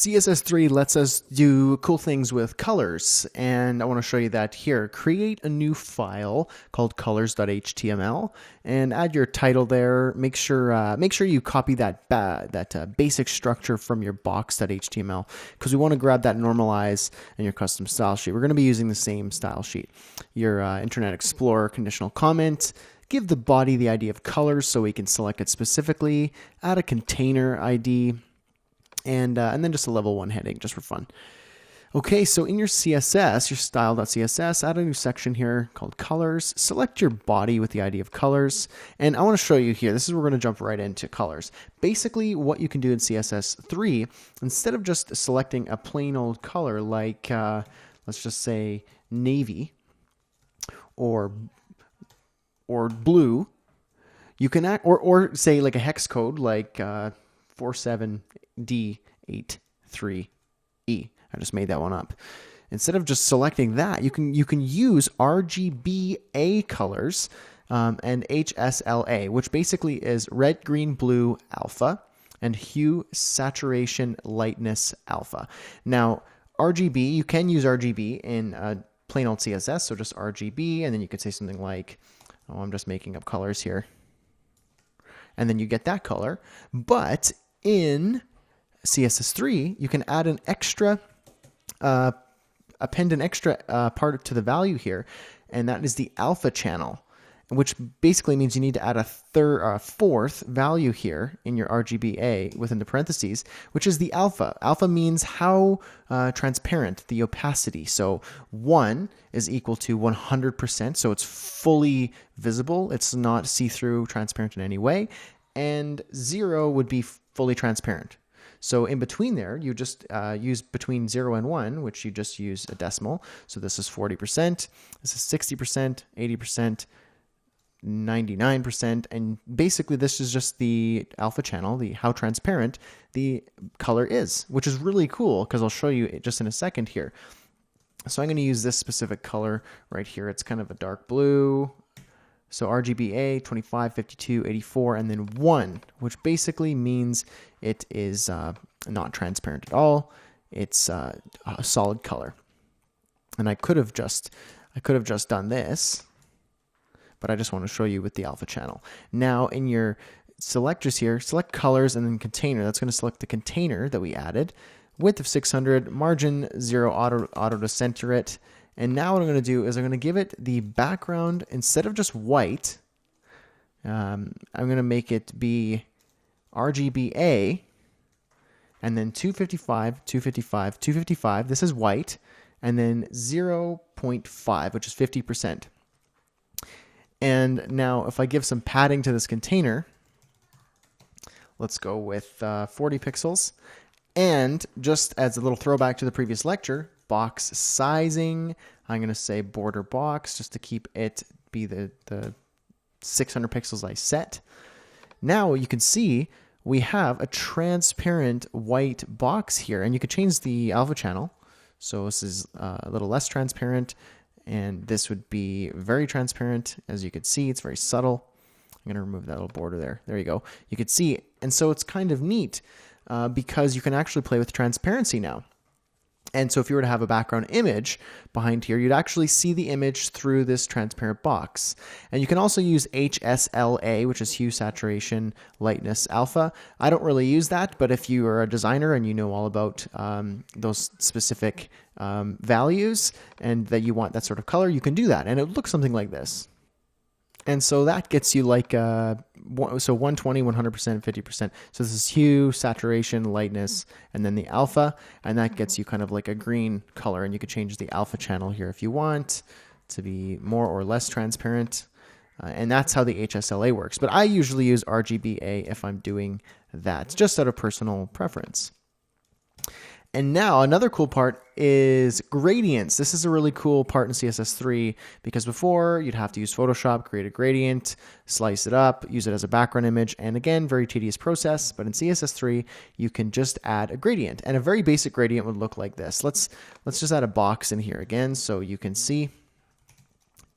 CSS3 lets us do cool things with colors, and I want to show you that here. Create a new file called colors.html and add your title there. Make sure you copy that basic structure from your box.html because we want to grab that normalize in your custom style sheet. We're going to be using the same style sheet. Your Internet Explorer conditional comment. Give the body the ID of colors so we can select it specifically. Add a container ID. And then just a level 1 heading just for fun. Okay, so in your CSS, your style.css, add a new section here called colors. Select your body with the ID of colors. And I want to show you here, this is where we're going to jump right into colors. Basically, what you can do in CSS3, instead of just selecting a plain old color like, let's just say navy or blue, you can add, or say like a hex code like 47D83E. I just made that one up. Instead of just selecting that, you can use RGBA colors and HSLA, which basically is red, green, blue, alpha, and hue, saturation, lightness, alpha. Now, RGB, you can use RGB in plain old CSS, so just RGB, and then you could say something like, oh, I'm just making up colors here. And then you get that color. But in CSS3, you can add an extra, append an extra part to the value here, and that is the alpha channel, which basically means you need to add a fourth value here in your RGBA within the parentheses, which is the alpha. Alpha means how transparent, the opacity. So 1 is equal to 100%, so it's fully visible. It's not see-through, transparent in any way. And 0 would be fully transparent. So in between there, you just use between 0 and 1, which you just use a decimal. So this is 40%, this is 60%, 80%, 99%, and basically this is just the alpha channel, how transparent the color is, which is really cool because I'll show you just in a second here. So I'm going to use this specific color right here. It's kind of a dark blue. So RGBA 25, 52, 84, and then 1, which basically means it is not transparent at all. It's a solid color. And I could have just done this, but I just want to show you with the alpha channel. Now in your selectors here, select colors and then container. That's going to select the container that we added. Width of 600, margin 0, auto to center it. And now what I'm going to do is I'm going to give it the background, instead of just white, I'm going to make it be RGBA, and then 255, 255, 255. This is white, and then 0.5, which is 50%. And now if I give some padding to this container, let's go with 40 pixels. And just as a little throwback to the previous lecture, box sizing, I'm going to say border box just to keep it be the 600 pixels I set. Now you can see we have a transparent white box here, and you could change the alpha channel. So this is a little less transparent, and this would be very transparent. As you can see, it's very subtle. I'm going to remove that little border there. There you go. You can see, and so it's kind of neat because you can actually play with transparency now. And so if you were to have a background image behind here, you'd actually see the image through this transparent box. And you can also use HSLA, which is hue, saturation, lightness, alpha. I don't really use that, but if you are a designer and you know all about those specific values and that you want that sort of color, you can do that. And it would look something like this. And so that gets you like, so 120, 100%, 50%. So this is hue, saturation, lightness, and then the alpha. And that gets you kind of like a green color. And you could change the alpha channel here if you want to be more or less transparent. And that's how the HSLA works. But I usually use RGBA if I'm doing that, just out of personal preference. And now another cool part is gradients. This is a really cool part in CSS3 because before you'd have to use Photoshop, create a gradient, slice it up, use it as a background image, and again, very tedious process. But in CSS3, you can just add a gradient, and a very basic gradient would look like this. Let's just add a box in here again so you can see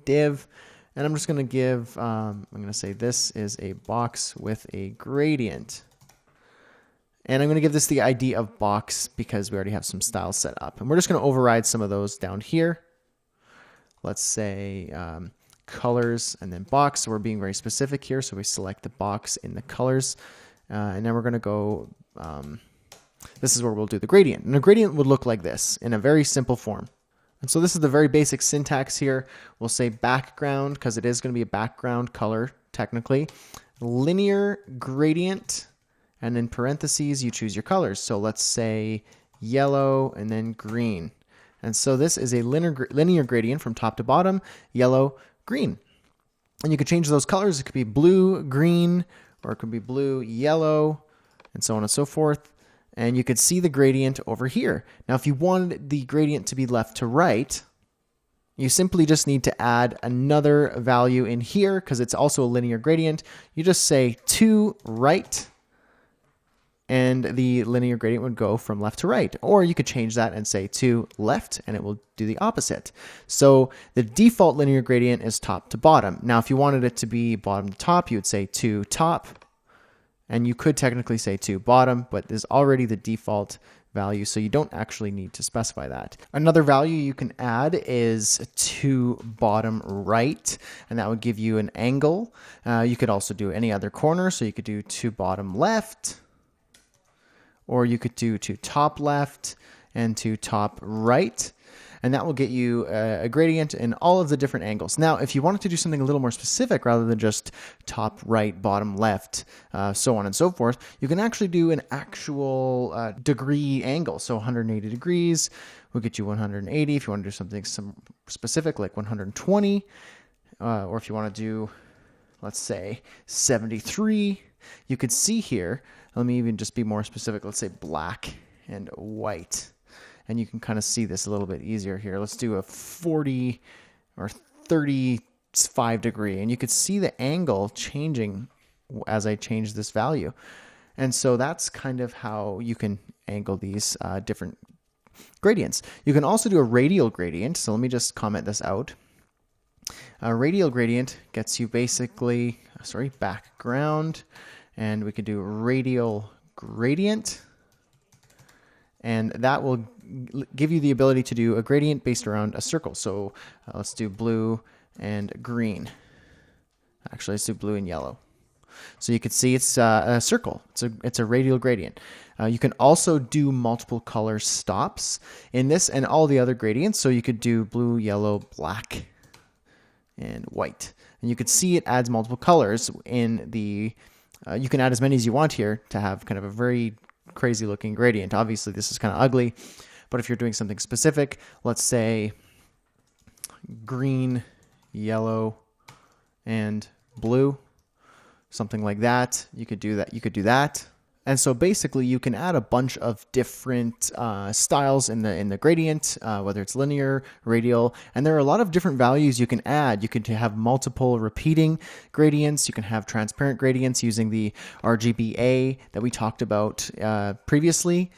div, and I'm just going to give, I'm going to say this is a box with a gradient. And I'm going to give this the ID of box because we already have some styles set up. And we're just going to override some of those down here. Let's say colors and then box. So we're being very specific here. So we select the box in the colors. And then we're going to go, this is where we'll do the gradient. And a gradient would look like this in a very simple form. And so this is the very basic syntax here. We'll say background because it is going to be a background color technically. Linear gradient. And in parentheses, you choose your colors. So let's say yellow and then green. And so this is a linear gradient from top to bottom, yellow, green. And you could change those colors. It could be blue, green, or it could be blue, yellow, and so on and so forth. And you could see the gradient over here. Now, if you wanted the gradient to be left to right, you simply just need to add another value in here because it's also a linear gradient. You just say to right, and the linear gradient would go from left to right. Or you could change that and say to left, and it will do the opposite. So the default linear gradient is top to bottom. Now, if you wanted it to be bottom to top, you would say to top, and you could technically say to bottom, but there's already the default value, so you don't actually need to specify that. Another value you can add is to bottom right, and that would give you an angle. You could also do any other corner, so you could do to bottom left, or you could do to top left and to top right. And that will get you a gradient in all of the different angles. Now, if you wanted to do something a little more specific rather than just top right, bottom left, so on and so forth, you can actually do an actual degree angle. So 180 degrees will get you 180. If you want to do something specific like 120, or if you want to do, let's say, 73, you could see here, let me even just be more specific. Let's say black and white. And you can kind of see this a little bit easier here. Let's do a 40 or 35 degree. And you could see the angle changing as I change this value. And so that's kind of how you can angle these different gradients. You can also do a radial gradient. So let me just comment this out. A radial gradient gets you basically, background. And we could do radial gradient. And that will give you the ability to do a gradient based around a circle. So let's do blue and green. Actually, let's do blue and yellow. So you can see it's a circle. It's a radial gradient. You can also do multiple color stops in this and all the other gradients. So you could do blue, yellow, black, and white. And you could see it adds multiple colors in the... you can add as many as you want here to have kind of a very crazy looking gradient. Obviously, this is kind of ugly, but if you're doing something specific, let's say green, yellow, and blue, something like that, you could do that. You could do that. And so basically you can add a bunch of different styles in the gradient, whether it's linear, radial, and there are a lot of different values you can add. You can have multiple repeating gradients. You can have transparent gradients using the RGBA that we talked about previously.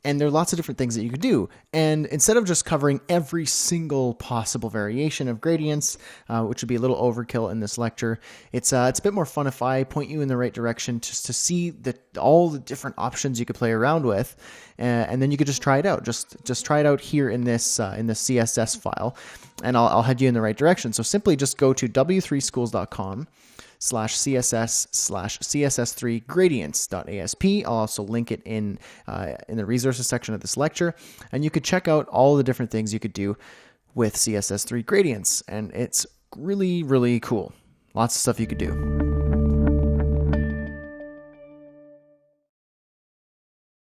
And there are lots of different things that you could do. And instead of just covering every single possible variation of gradients, which would be a little overkill in this lecture, it's a bit more fun if I point you in the right direction just to see all the different options you could play around with, and then you could just try it out. Just try it out here in this CSS file, and I'll head you in the right direction. So simply just go to w3schools.com/css/css3 gradients.asp. I'll also link it in the resources section of this lecture, and you could check out all the different things you could do with CSS3 gradients, and it's really, really cool. Lots of stuff you could do.